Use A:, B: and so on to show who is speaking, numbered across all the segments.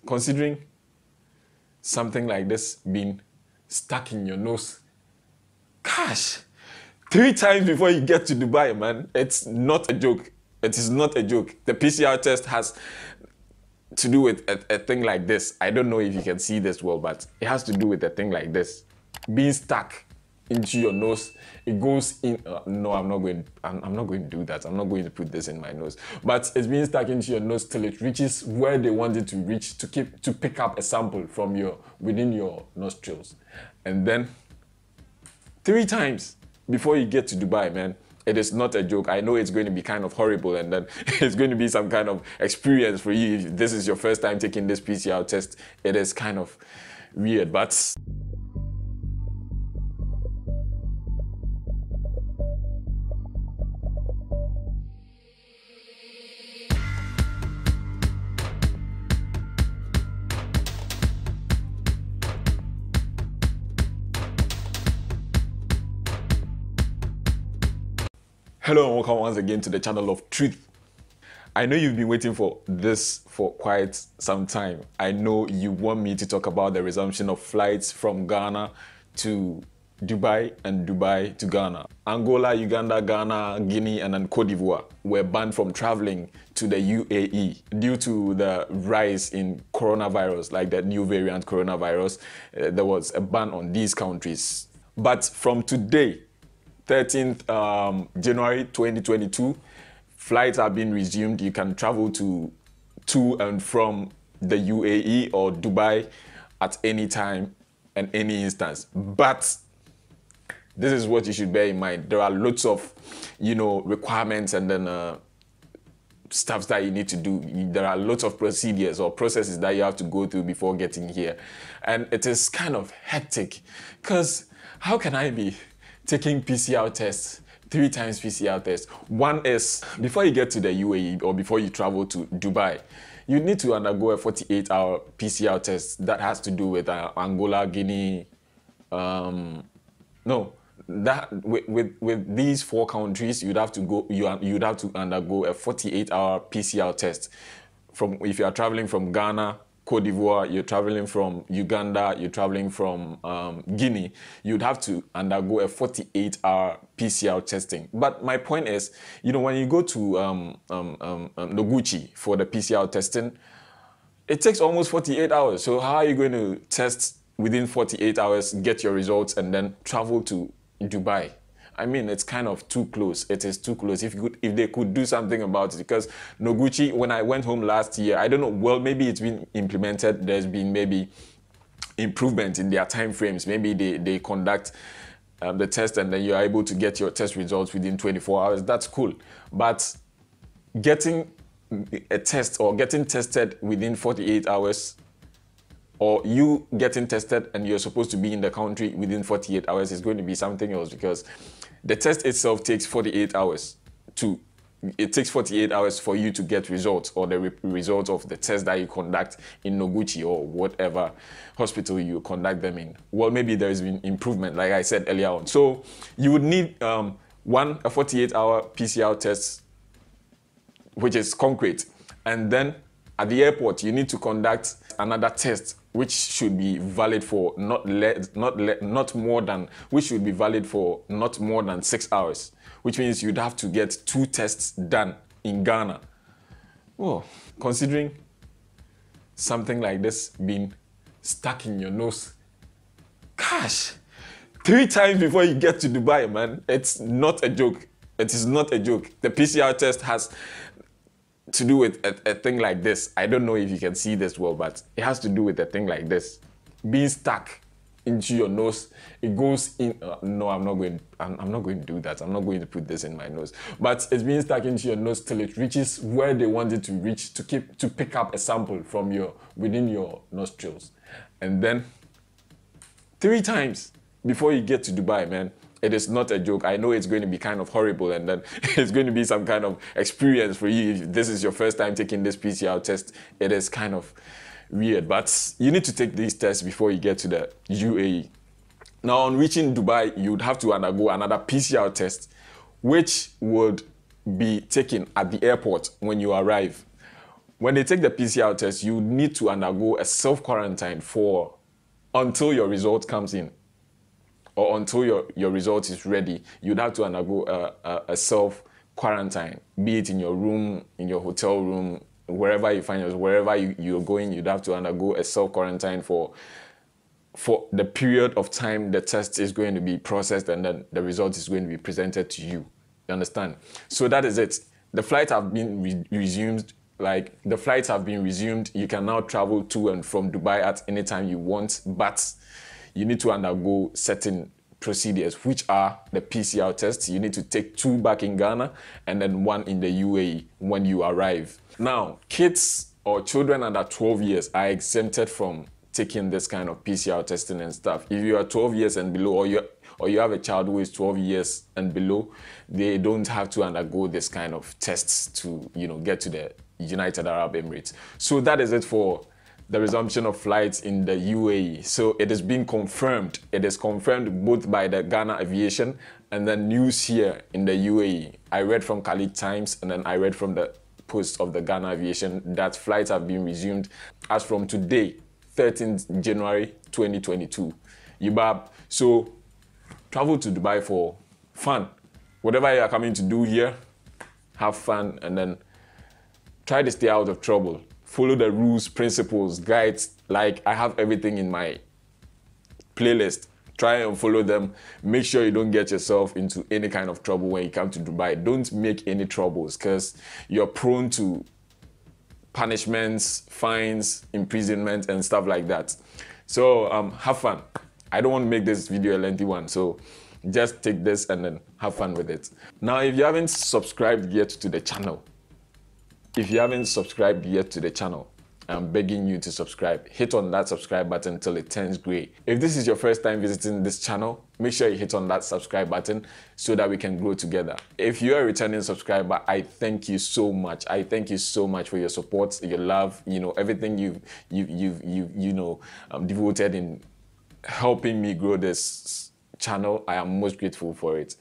A: Considering something like this being stuck in your nose, gosh, 3 times before you get to Dubai, man, it's not a joke. It is not a joke. The PCR test has to do with a thing like this. I don't know if you can see this well, but it has to do with a thing like this. Being stuck into your nose, it goes in. No, I'm not going to do that. I'm not going to put this in my nose. But it's being stuck into your nose till it reaches where they want it to reach to pick up a sample from within your nostrils. And then 3 times before you get to Dubai, man. It is not a joke. I know it's going to be kind of horrible, and then it's going to be some kind of experience for you. If this is your first time taking this PCR test, it is kind of weird, but hello and welcome once again to the channel of truth. I know you've been waiting for this for quite some time. I know you want me to talk about the resumption of flights from Ghana to Dubai and Dubai to Ghana. Angola, Uganda, Ghana, Guinea, and then Cote d'Ivoire were banned from traveling to the UAE due to the rise in coronavirus, like the new variant coronavirus. There was a ban on these countries. But from today, 13th January 2022, flights have been resumed. You can travel to and from the UAE or Dubai at any time and any instance. But this is what you should bear in mind. There are lots of, requirements and then stuff that you need to do. There are lots of procedures or processes that you have to go through before getting here. And it is kind of hectic because how can I be taking PCR tests, 3 times PCR tests? One is, before you get to the UAE or before you travel to Dubai, you need to undergo a 48-hour PCR test that has to do with Angola, Guinea, with these 4 countries, you'd have to undergo a 48-hour PCR test. If you are traveling from Ghana, Cote d'Ivoire, you're traveling from Uganda, you're traveling from Guinea, you'd have to undergo a 48-hour PCR testing. But my point is, when you go to Noguchi for the PCR testing, it takes almost 48 hours. So how are you going to test within 48 hours, get your results, and then travel to Dubai? I mean, it's kind of too close. It is too close. If they could do something about it, because Noguchi, when I went home last year, I don't know, well, maybe it's been implemented. There's been maybe improvement in their time frames. Maybe they conduct the test and then you're able to get your test results within 24 hours. That's cool. But getting a test or getting tested within 48 hours, or you getting tested and you're supposed to be in the country within 48 hours is going to be something else, because the test itself takes 48 hours it takes 48 hours for you to get results, or the results of the test that you conduct in Noguchi or whatever hospital you conduct them in. Well, maybe there's been improvement, like I said earlier on. So you would need a 48-hour PCR test, which is concrete. And then at the airport, you need to conduct another test, which should be valid for not more than 6 hours, which means you'd have to get 2 tests done in Ghana. Oh, considering something like this being stuck in your nose, gosh, 3 times before you get to Dubai, man, it's not a joke. It is not a joke. The PCR test has to do with a thing like this. I don't know if you can see this well, but it has to do with a thing like this. Being stuck into your nose, it goes in. No, I'm not going to do that. I'm not going to put this in my nose. But it's being stuck into your nose till it reaches where they want it to reach to pick up a sample from within your nostrils. And then 3 times before you get to Dubai, man. It is not a joke. I know it's going to be kind of horrible, and then it's going to be some kind of experience for you. If this is your first time taking this PCR test, it is kind of weird. But you need to take these tests before you get to the UAE. Now, on reaching Dubai, you'd have to undergo another PCR test, which would be taken at the airport when you arrive. When they take the PCR test, you need to undergo a self-quarantine until your result comes in, or until your result is ready. You'd have to undergo a self-quarantine, be it in your room, in your hotel room, wherever you find yourself, wherever you're going, you'd have to undergo a self-quarantine for the period of time the test is going to be processed, and then the result is going to be presented to you. You understand? So that is it. The flights have been resumed. Like, the flights have been resumed. You can now travel to and from Dubai at any time you want, but you need to undergo certain procedures, which are the PCR tests. You need to take 2 back in Ghana and then 1 in the UAE when you arrive. Now, kids or children under 12 years are exempted from taking this kind of PCR testing and stuff. If you are 12 years and below, or you have a child who is 12 years and below, they don't have to undergo this kind of tests to, get to the United Arab Emirates. So that is it for the resumption of flights in the UAE. So it is being confirmed. It is confirmed both by the Ghana Aviation and the news here in the UAE. I read from Khalid Times, and then I read from the post of the Ghana Aviation that flights have been resumed as from today, 13th January 2022. Yibab. So travel to Dubai for fun. Whatever you are coming to do here, have fun, and then try to stay out of trouble. Follow the rules, principles, guides. Like, I have everything in my playlist. Try and follow them. Make sure you don't get yourself into any kind of trouble when you come to Dubai. Don't make any troubles, because you're prone to punishments, fines, imprisonment, and stuff like that. So have fun. I don't want to make this video a lengthy one, so just take this and then have fun with it. Now, if you haven't subscribed yet to the channel, I'm begging you to subscribe. Hit on that subscribe button until it turns gray. If this is your first time visiting this channel, make sure you hit on that subscribe button so that we can grow together. If you're a returning subscriber, I thank you so much. I thank you so much for your support, your love, everything you've devoted in helping me grow this channel. I am most grateful for it.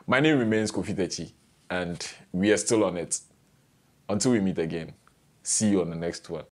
A: My name remains Kofi Techi, and we are still on it. Until we meet again, see you on the next one.